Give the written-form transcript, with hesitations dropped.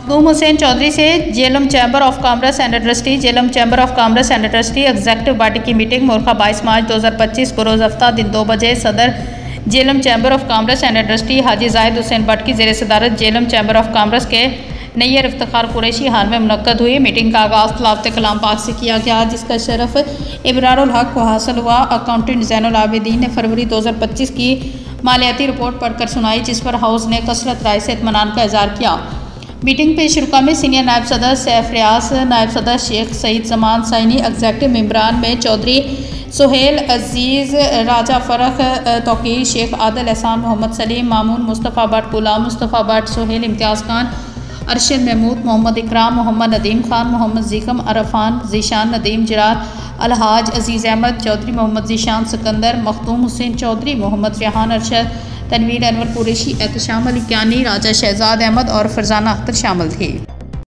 मखदूम हुसैन चौधरी से Jhelum chamber of commerce and trustee Jhelum chamber of commerce and trustee executive body की meeting मुर्खा 22 मार्च 2025 बरोज़ हफ्ता दिन 2 बजे सदर Jhelum chamber of commerce and trustee Haji Zahid Hussain Bhatt की ज़ेर सदारत जेलम चैम्बर ऑफ कॉमर्स के नैयर इफ्तिखार कुरैशी हाल में मुनक्कद हुई। मीटिंग का आगाज़ तिलावत कलाम पाक से किया गया, जिसका शरफ इबरारुल हक को हासिल हुआ। अकाउंटेंट ज़ैनुल आबिदीन ने फरवरी 2025 की मालियाती रिपोर्ट पढ़कर सुनाई, जिस पर हाउस ने कसरत राय से इत्मीनान का इज़हार किया। मीटिंग पे शुरुआ में सीनियर नायब सदर सैफ रियास, नायब सदर शेख सईद जमान सैनी, एग्जेक्टिव मेम्बरान में चौधरी सुहेल अजीज़, राजा फ़रख तौकीर, शेख आदिल एहसान, मोहम्मद सलीम, मामून मुस्तफ़ा भट्ट, गुलाम मुस्तफ़ा भट्ट, सुहेल इम्तियाज़ खान, अरशद महमूद, मोहम्मद इकराम, मोहम्मद नदीम खान, मोहम्मद ज़ीकम, अरफान, ज़ीशान नदीम जरार, अलहाज अजीज़ अहमद चौधरी, मोहम्मद ज़ीशान सिकंदर, मखदूम हुसैन चौधरी, मोहम्मद रेहान अरशद, तनवीर अनवर कुरैशी, एहतशाम अली कियानी, राजा शहजाद अहमद और फरजाना अख्तर शामिल थे।